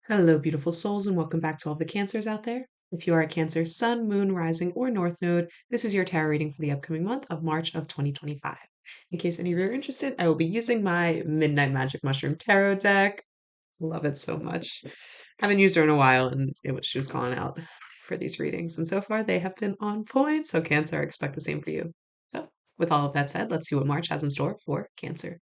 Hello, beautiful souls, and welcome back to all the Cancers out there. If you are a Cancer, Sun, Moon, Rising, or North Node, this is your tarot reading for the upcoming month of March of 2025. In case any of you are interested, I will be using my Midnight Magic Mushroom Tarot deck. Love it so much. Haven't used her in a while, and she was calling out for these readings, and so far they have been on point. So, Cancer, I expect the same for you. So, with all of that said, let's see what March has in store for Cancer.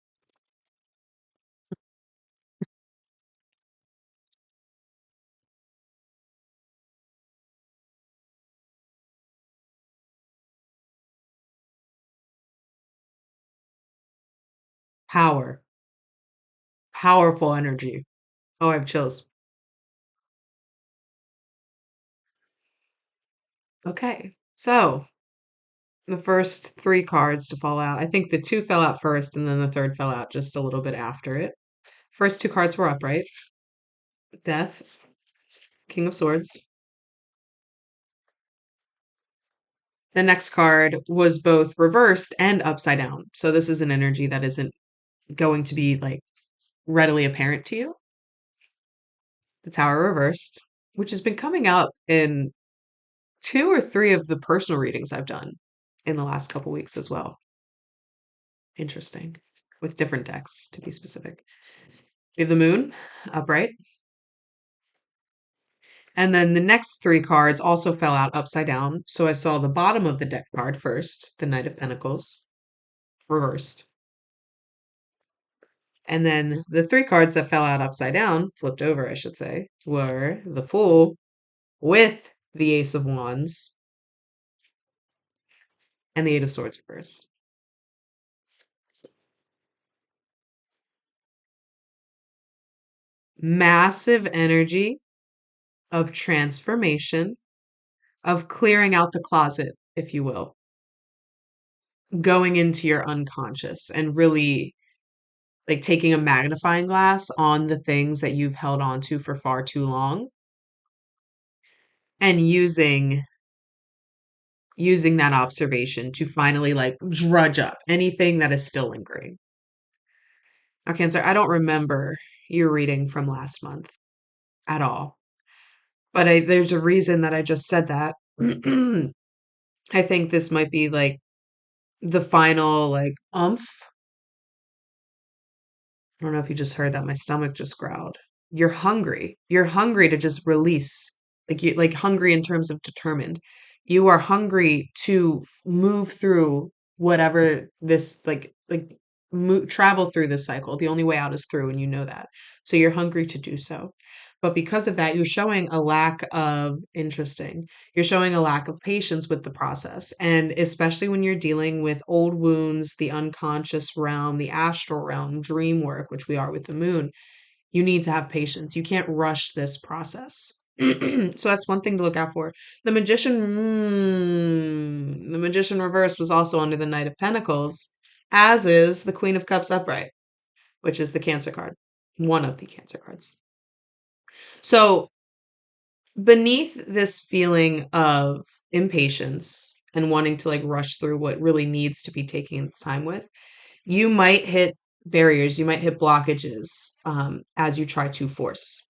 Power, powerful energy. Oh, I have chills. Okay, so the first three cards to fall out. I think the two fell out first, and then the third fell out just a little bit after it. First two cards were upright. Death, King of Swords. The next card was both reversed and upside down. So this is an energy that isn't going to be like readily apparent to you. The Tower reversed, which has been coming up in two or three of the personal readings I've done in the last couple weeks as well. Interesting. With different decks, to be specific. We have the Moon, upright. And then the next three cards also fell out upside down. So I saw the bottom of the deck card first, the Knight of Pentacles, reversed. And then the three cards that fell out upside down, flipped over, I should say, were the Fool with the Ace of Wands and the Eight of Swords reverse. Massive energy of transformation, of clearing out the closet, if you will, going into your unconscious and really like taking a magnifying glass on the things that you've held on to for far too long and using that observation to finally like drudge up anything that is still lingering. Now, Cancer, I don't remember your reading from last month at all, but there's a reason that I just said that. I think this might be like the final like umph. I don't know if you just heard that. My stomach just growled. You're hungry. You're hungry to just release. Like hungry in terms of determined. You are hungry to move through whatever this travel through this cycle. The only way out is through, and you know that. So you're hungry to do so. But because of that, you're showing a lack of interesting. You're showing a lack of patience with the process. And especially when you're dealing with old wounds, the unconscious realm, the astral realm, dream work, which we are with the moon, you need to have patience. You can't rush this process. So that's one thing to look out for. The magician reversed was also under the Knight of Pentacles, as is the Queen of Cups upright, which is the Cancer card, one of the Cancer cards. So beneath this feeling of impatience and wanting to like rush through what really needs to be taking its time with, you might hit barriers, you might hit blockages as you try to force.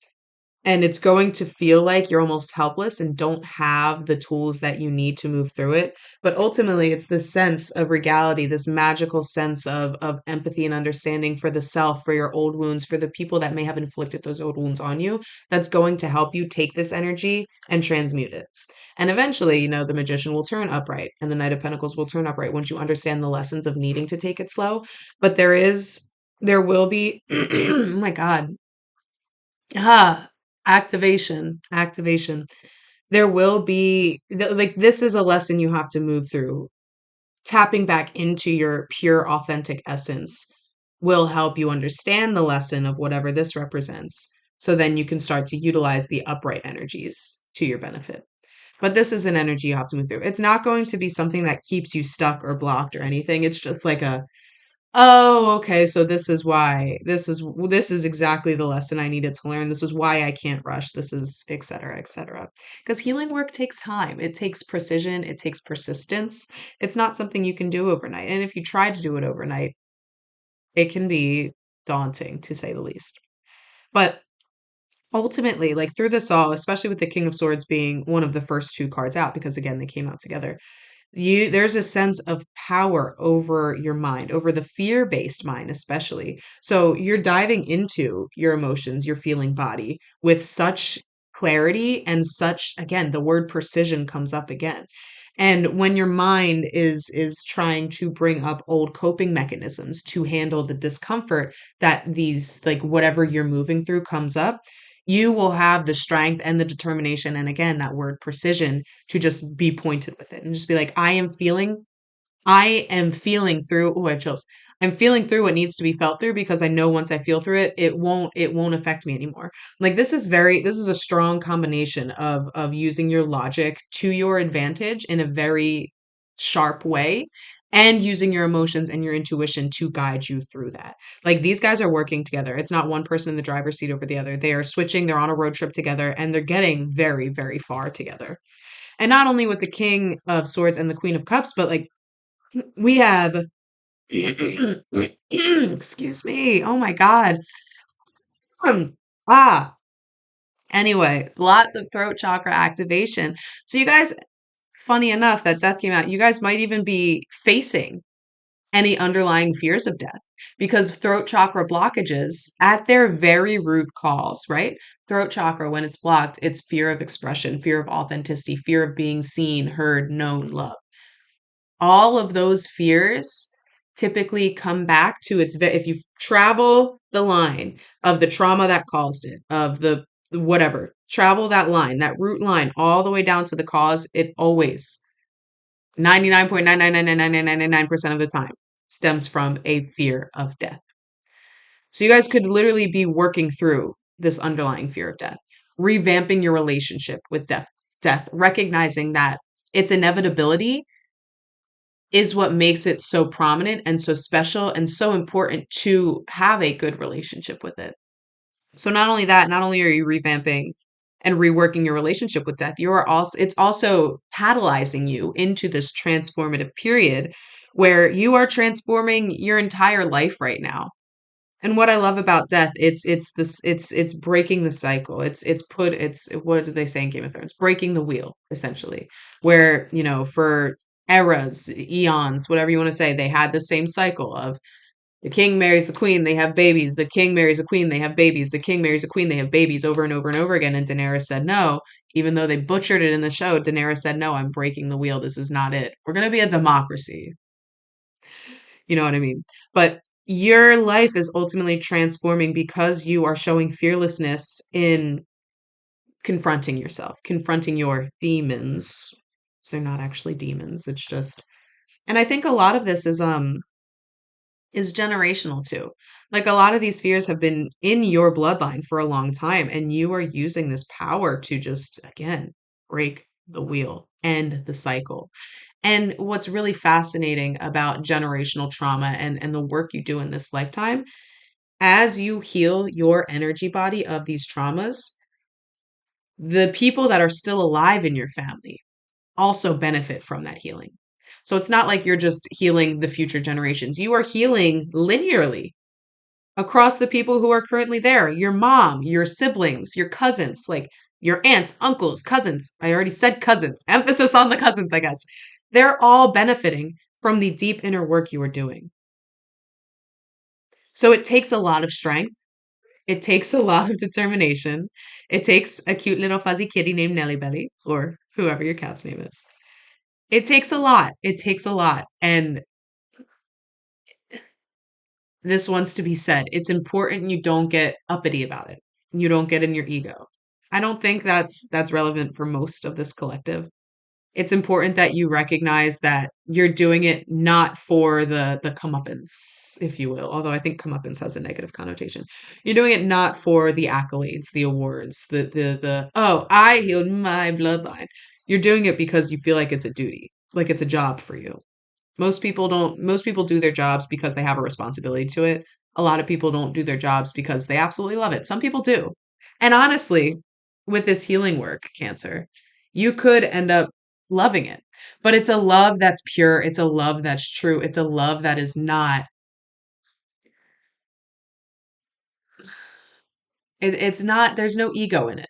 And it's going to feel like you're almost helpless and don't have the tools that you need to move through it. But ultimately, it's this sense of regality, this magical sense of empathy and understanding for the self, for your old wounds, for the people that may have inflicted those old wounds on you, that's going to help you take this energy and transmute it. And eventually, the magician will turn upright and the Knight of Pentacles will turn upright once you understand the lessons of needing to take it slow. But there will be, oh my God, activation. There will be like this is a lesson you have to move through. Tapping back into your pure authentic essence will help you understand the lesson of whatever this represents. So then you can start to utilize the upright energies to your benefit. But this is an energy you have to move through. It's not going to be something that keeps you stuck or blocked or anything. It's just like oh, okay, so this is why. This is exactly the lesson I needed to learn. This is why I can't rush. This is et cetera, et cetera. Because healing work takes time. It takes precision. It takes persistence. It's not something you can do overnight. And if you try to do it overnight, it can be daunting to say the least. But ultimately, like through this all, especially with the King of Swords being one of the first two cards out, because again, they came out together, there's a sense of power over your mind, over the fear-based mind especially. So you're diving into your emotions, your feeling body with such clarity and such, again, the word precision comes up again. And when your mind is trying to bring up old coping mechanisms to handle the discomfort that these, like whatever you're moving through comes up, you will have the strength and the determination, and again that word precision, to just be pointed with it and just be like, I am feeling through, oh, I have chills. I'm feeling through what needs to be felt through, because I know once I feel through it, it won't affect me anymore. Like this is a strong combination of using your logic to your advantage in a very sharp way, and using your emotions and your intuition to guide you through that. Like these guys are working together. It's not one person in the driver's seat over the other. They are switching, they're on a road trip together, and they're getting very, very far together. And not only with the King of Swords and the Queen of Cups, but like we have excuse me. Oh my God. Ah, anyway, lots of throat chakra activation. So you guys, funny enough that death came out, you guys might even be facing any underlying fears of death, because throat chakra blockages at their very root cause, right? Throat chakra, when it's blocked, it's fear of expression, fear of authenticity, fear of being seen, heard, known, loved. All of those fears typically come back to if you travel the line of the trauma that caused it, of the whatever, travel that line, that root line, all the way down to the cause, it always 99.9999999% of the time stems from a fear of death. So you guys could literally be working through this underlying fear of death, revamping your relationship with death, recognizing that its inevitability is what makes it so prominent and so special and so important to have a good relationship with it. So not only that, not only are you revamping and reworking your relationship with death, you are also it's also catalyzing you into this transformative period where you are transforming your entire life right now. And what I love about death, it's breaking the cycle. It's what did they say in Game of Thrones? Breaking the wheel, essentially. Where, for eras, eons, whatever you want to say, they had the same cycle of the king marries the queen, they have babies. The king marries a queen, they have babies. The king marries a queen, they have babies over and over and over again. And Daenerys said no. Even though they butchered it in the show, Daenerys said, no, I'm breaking the wheel. This is not it. We're going to be a democracy. You know what I mean? But your life is ultimately transforming because you are showing fearlessness in confronting yourself, confronting your demons. So they're not actually demons. It's just, and I think a lot of this is generational too. Like a lot of these fears have been in your bloodline for a long time, and you are using this power to just, again, break the wheel, end the cycle. And what's really fascinating about generational trauma and the work you do in this lifetime, as you heal your energy body of these traumas, the people that are still alive in your family also benefit from that healing. So it's not like you're just healing the future generations. You are healing linearly across the people who are currently there, your mom, your siblings, your cousins, like your aunts, uncles, cousins. I already said cousins, emphasis on the cousins, I guess. They're all benefiting from the deep inner work you are doing. So it takes a lot of strength. It takes a lot of determination. It takes a cute little fuzzy kitty named Nelly Belly, or whoever your cat's name is. It takes a lot. It takes a lot. And this wants to be said. It's important you don't get uppity about it. You don't get in your ego. I don't think that's relevant for most of this collective. It's important that you recognize that you're doing it not for the comeuppance, if you will. Although I think comeuppance has a negative connotation. You're doing it not for the accolades, the awards, the oh, I healed my bloodline. You're doing it because you feel like it's a duty, like it's a job for you. Most people do their jobs because they have a responsibility to it. A lot of people don't do their jobs because they absolutely love it. Some people do. And honestly, with this healing work, Cancer, you could end up loving it. But it's a love that's pure, it's a love that's true, it's a love that is not It's not, there's no ego in it.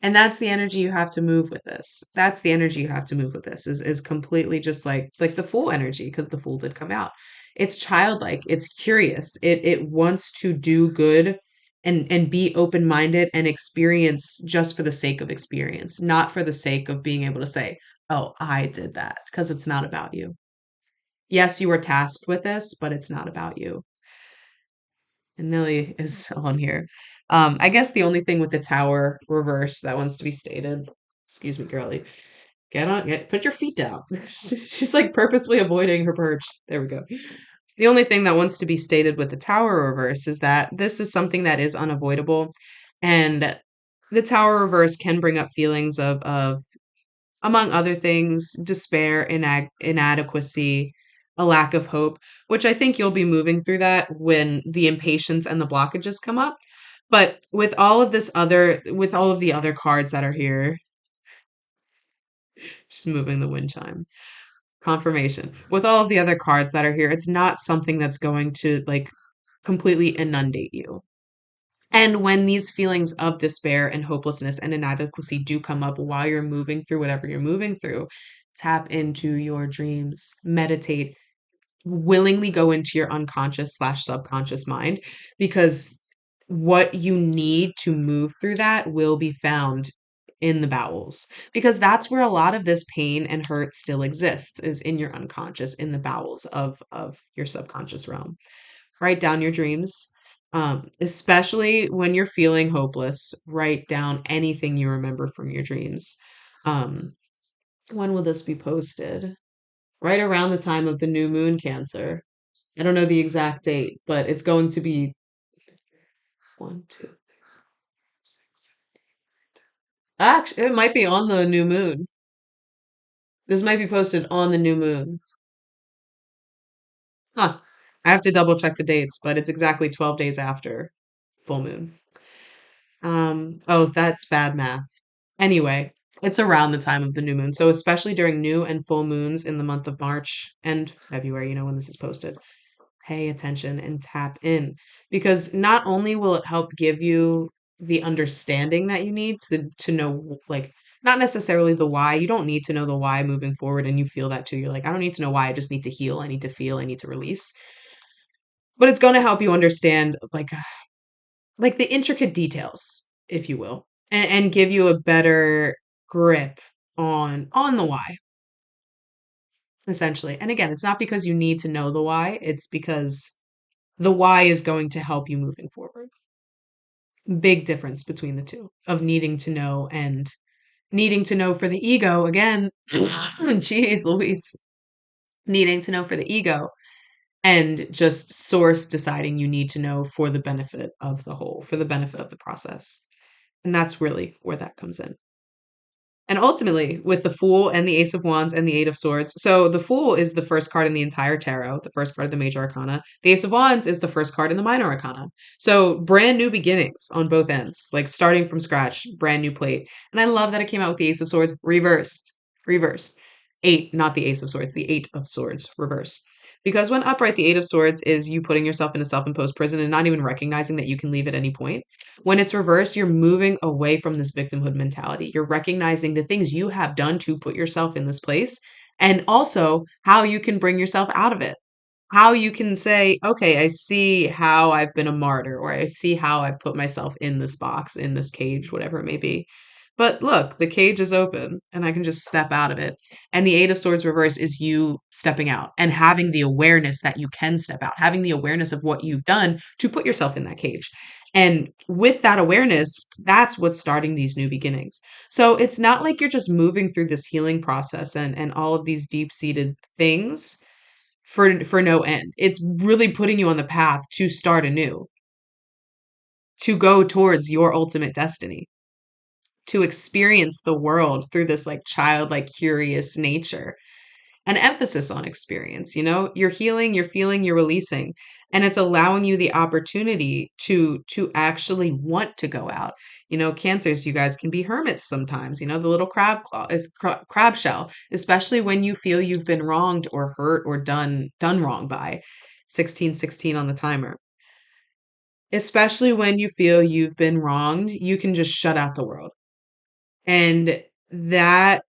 And that's the energy you have to move with this. That's the energy you have to move with this is completely just like the Fool energy, because the Fool did come out. It's childlike, it's curious. It wants to do good and be open-minded and experience just for the sake of experience, not for the sake of being able to say, "Oh, I did that," because it's not about you. Yes, you were tasked with this, but it's not about you. And Millie is on here. I guess the only thing with the tower reverse that wants to be stated, excuse me, girly, put your feet down. She's like purposely avoiding her perch. There we go. The only thing that wants to be stated with the tower reverse is that this is something that is unavoidable. And the tower reverse can bring up feelings of among other things, despair, inadequacy, a lack of hope, which I think you'll be moving through that when the impatience and the blockages come up. But with all of the other cards that are here, just moving the wind chime, confirmation. With all of the other cards that are here, it's not something that's going to like completely inundate you. And when these feelings of despair and hopelessness and inadequacy do come up while you're moving through whatever you're moving through, tap into your dreams, meditate, willingly go into your unconscious slash subconscious mind, because what you need to move through that will be found in the bowels, because that's where a lot of this pain and hurt still exists, is in your unconscious, in the bowels of your subconscious realm. Write down your dreams. Especially when you're feeling hopeless, write down anything you remember from your dreams. Um, when will this be posted? Right around the time of the new moon, Cancer. I don't know the exact date, but it's going to be one, two. Actually, it might be on the new moon. This might be posted on the new moon. Huh. I have to double check the dates, but it's exactly 12 days after full moon. Oh, that's bad math. Anyway, it's around the time of the new moon. So especially during new and full moons in the month of March and February, when this is posted, pay attention and tap in, because not only will it help give you the understanding that you need to know, like, not necessarily the why. You don't need to know the why moving forward, and you feel that too. You're like, I don't need to know why. I just need to heal. I need to feel. I need to release. But it's going to help you understand like the intricate details, if you will, and give you a better grip on the why, essentially. And again, it's not because you need to know the why, it's because the why is going to help you moving forward. Big difference between the two of needing to know and needing to know for the ego. Again, jeez Louise, needing to know for the ego, and just source deciding you need to know for the benefit of the whole, for the benefit of the process. And that's really where that comes in. And ultimately, with the Fool and the Ace of Wands and the Eight of Swords. So the Fool is the first card in the entire tarot, the first card of the major arcana. The Ace of Wands is the first card in the minor arcana. So brand new beginnings on both ends, like starting from scratch, brand new plate. And I love that it came out with the Ace of Swords reversed. Reversed. Eight, not the Ace of Swords, the Eight of Swords reversed. Because when upright, the Eight of Swords is you putting yourself in a self imposed prison and not even recognizing that you can leave at any point. When it's reversed, you're moving away from this victimhood mentality. You're recognizing the things you have done to put yourself in this place, and also how you can bring yourself out of it. How you can say, okay, I see how I've been a martyr, or I see how I've put myself in this box, in this cage, whatever it may be. But look, the cage is open and I can just step out of it. And the Eight of Swords reverse is you stepping out and having the awareness that you can step out, having the awareness of what you've done to put yourself in that cage. And with that awareness, that's what's starting these new beginnings. So it's not like you're just moving through this healing process and all of these deep seated things for no end. It's really putting you on the path to start anew, to go towards your ultimate destiny, to experience the world through this like childlike curious nature. An emphasis on experience. You're healing, you're feeling, you're releasing, and it's allowing you the opportunity to actually want to go out. Cancers, you guys can be hermits sometimes. The little crab shell, especially when you feel you've been wronged or hurt or done wrong by. 1616 on the timer. especially when you feel you've been wronged, you can just shut out the world. And that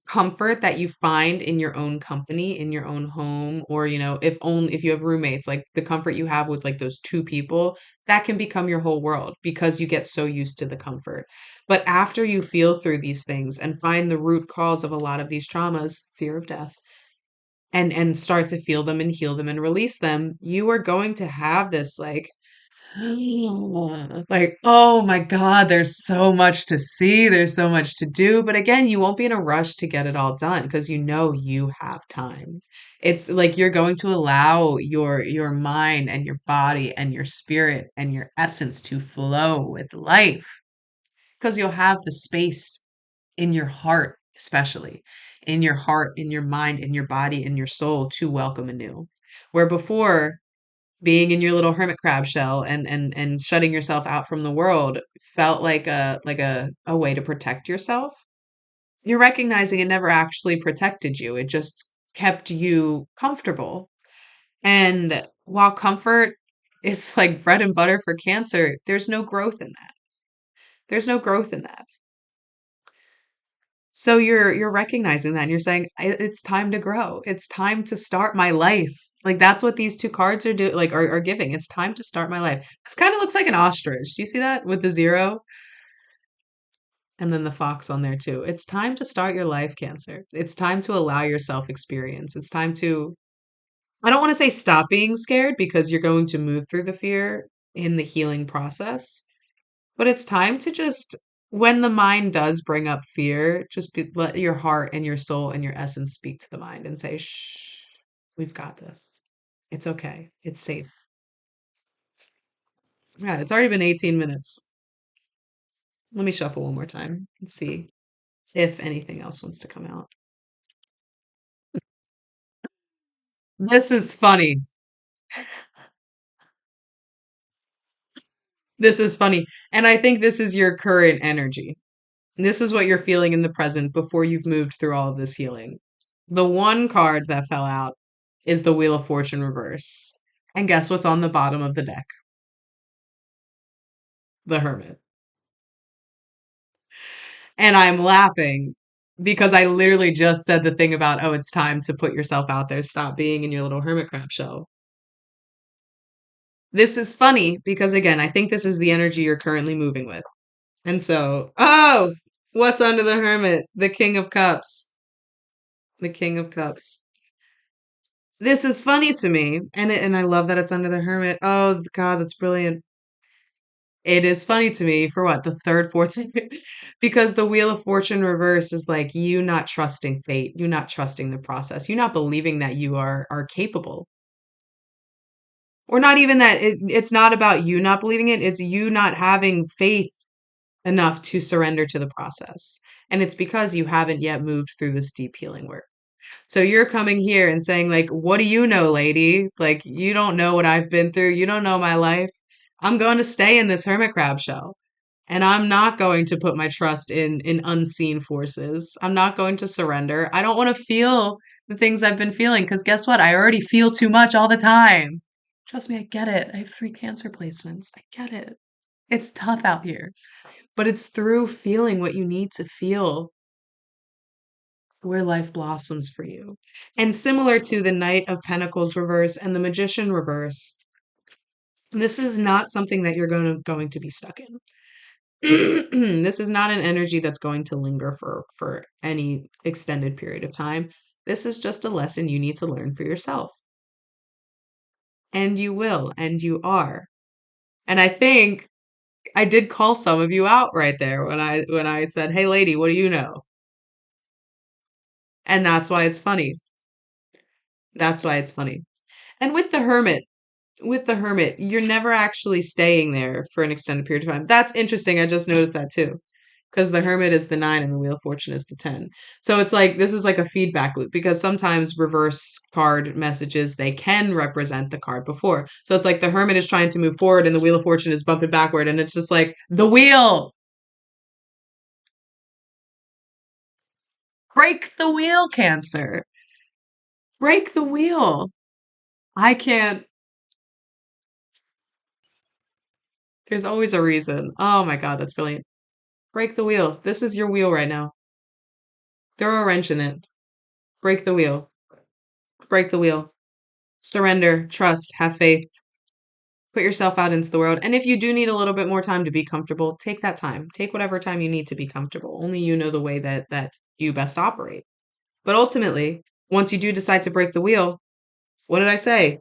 comfort that you find in your own company, in your own home, or if you have roommates, like the comfort you have with like those two people, that can become your whole world because you get so used to the comfort. But after you feel through these things and find the root cause of a lot of these traumas, fear of death, and start to feel them and heal them and release them, you are going to have this like, oh my God, there's so much to see, there's so much to do. But again, you won't be in a rush to get it all done because you know you have time. It's like you're going to allow your mind and your body and your spirit and your essence to flow with life because you'll have the space in your heart, especially in your heart, in your mind, in your body, in your soul to welcome anew. Where before, being in your little hermit crab shell and shutting yourself out from the world felt like a way to protect yourself. You're recognizing it never actually protected you. It just kept you comfortable. And while comfort is like bread and butter for cancer, there's no growth in that. There's no growth in that. So you're recognizing that and you're saying it's time to grow. It's time to start my life. Like that's what these two cards are doing are giving. It's time to start my life. This kind of looks like an ostrich. Do you see that with the zero and then the fox on there too? It's time to start your life, Cancer. It's time to allow yourself experience. It's time to I don't want to say stop being scared because you're going to move through the fear in the healing process. But it's time to just, when the mind does bring up fear, let your heart and your soul and your essence speak to the mind and say, shh, we've got this. It's okay. It's safe. Yeah, it's already been 18 minutes. Let me shuffle one more time and see if anything else wants to come out. This is funny. This is funny. And I think this is your current energy. This is what you're feeling in the present before you've moved through all of this healing. The one card that fell out is the Wheel of Fortune reverse. And guess what's on the bottom of the deck? The Hermit. And I'm laughing because I literally just said the thing about, oh, it's time to put yourself out there. Stop being in your little hermit crab shell. This is funny because, again, I think this is the energy you're currently moving with. And so, oh, what's under the Hermit? The King of Cups. The King of Cups. This is funny to me, and I love that it's under the Hermit. Oh God, that's brilliant. It is funny to me for what, the third, fourth, because the Wheel of Fortune reverse is like you not trusting fate, you not trusting the process, you not believing that you are capable, or not even that. It's not about you not believing it; it's you not having faith enough to surrender to the process, and it's because you haven't yet moved through this deep healing work. So you're coming here and saying, like, what do you know, lady? Like, you don't know what I've been through. You don't know my life. I'm going to stay in this hermit crab shell. And I'm not going to put my trust in unseen forces. I'm not going to surrender. I don't want to feel the things I've been feeling because guess what? I already feel too much all the time. Trust me, I get it. I have 3 cancer placements. I get it. It's tough out here. But it's through feeling what you need to feel where life blossoms for you. And similar to the Knight of Pentacles reverse and the Magician reverse, this is not something that you're going to be stuck in. This is not an energy that's going to linger for any extended period of time. This is just a lesson you need to learn for yourself. And you will, and you are. And I think I did call some of you out right there when I said, "Hey lady, what do you know?" And that's why it's funny. That's why it's funny. And with the hermit, you're never actually staying there for an extended period of time. That's interesting. I just noticed that too. Because the hermit is the 9 and the wheel of fortune is the 10. So it's like this is like a feedback loop because sometimes reverse card messages they can represent the card before. So it's like the hermit is trying to move forward and the wheel of fortune is bumping backward and it's just like the wheel. Break the wheel, Cancer. Break the wheel. I can't There's always a reason. Oh my God, that's brilliant. Break the wheel. This is your wheel right now. Throw a wrench in it. Break the wheel. Break the wheel. Surrender, trust, have faith. Put yourself out into the world. And if you do need a little bit more time to be comfortable, take that time. Take whatever time you need to be comfortable. Only you know the way that you best operate. But ultimately, once you do decide to break the wheel, what did I say?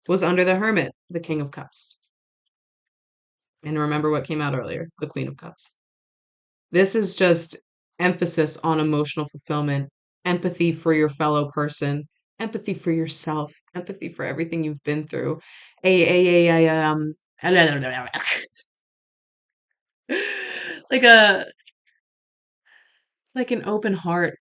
Was under the Hermit, the King of Cups. And remember what came out earlier, the Queen of Cups. This is just emphasis on emotional fulfillment, empathy for your fellow person, empathy for yourself, empathy for everything you've been through. Like a like an open heart.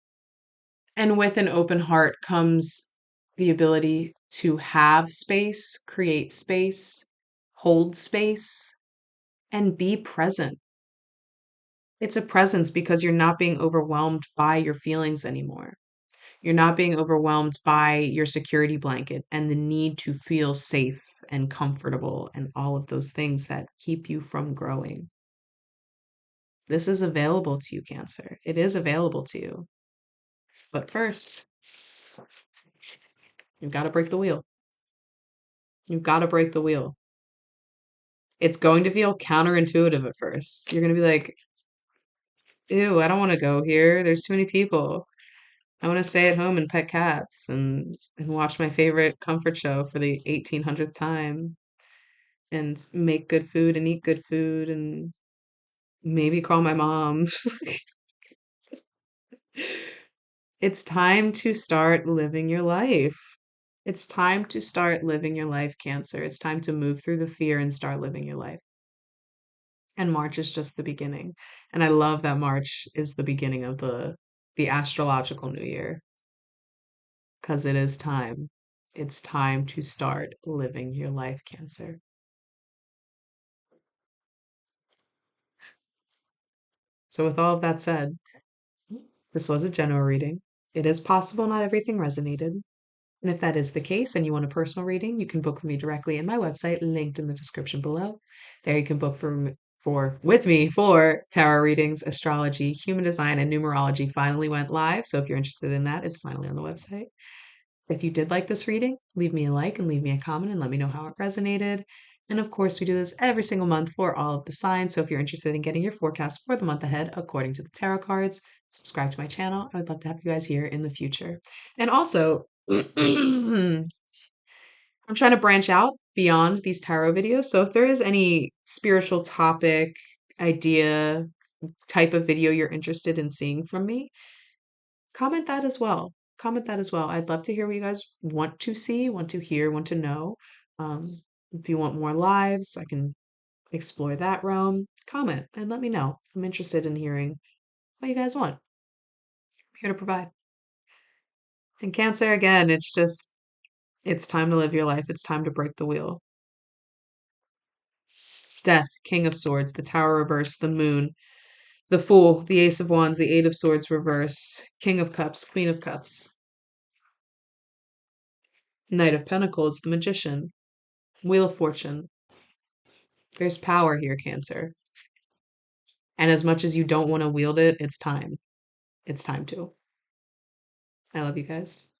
And with an open heart comes the ability to have space, create space, hold space, and be present. It's a presence because you're not being overwhelmed by your feelings anymore. You're not being overwhelmed by your security blanket and the need to feel safe and comfortable and all of those things that keep you from growing. This is available to you, Cancer. It is available to you. But first, you've got to break the wheel. You've got to break the wheel. It's going to feel counterintuitive at first. You're going to be like, ew, I don't want to go here. There's too many people. I want to stay at home and pet cats and watch my favorite comfort show for the 1800th time and make good food and eat good food and maybe call my mom. It's time to start living your life. It's time to start living your life, Cancer. It's time to move through the fear and start living your life. And March is just the beginning. And I love that March is the beginning of the astrological new year because it is time. It's time to start living your life, Cancer. So, with all of that said, this was a general reading. It is possible not everything resonated. And if that is the case and you want a personal reading, you can book with me directly in my website, linked in the description below. There you can book for with me for tarot readings, astrology, human design, and numerology finally went live. So if you're interested in that, it's finally on the website. If you did like this reading, leave me a like and leave me a comment and let me know how it resonated. And of course, we do this every single month for all of the signs. So if you're interested in getting your forecast for the month ahead according to the tarot cards, subscribe to my channel. I would love to have you guys here in the future. And also, I'm trying to branch out beyond these tarot videos. So if there is any spiritual topic, idea, type of video you're interested in seeing from me, comment that as well. Comment that as well. I'd love to hear what you guys want to see, want to hear, want to know. If you want more lives, I can explore that realm. Comment and let me know. I'm interested in hearing what you guys want. I'm here to provide. And Cancer, again, it's time to live your life. It's time to break the wheel. Death, King of Swords, the Tower reverse, the Moon, the Fool, the Ace of Wands, the Eight of Swords reverse, King of Cups, Queen of Cups, Knight of Pentacles, the Magician, Wheel of Fortune. There's power here, Cancer. And as much as you don't want to wield it, it's time. It's time to. I love you guys.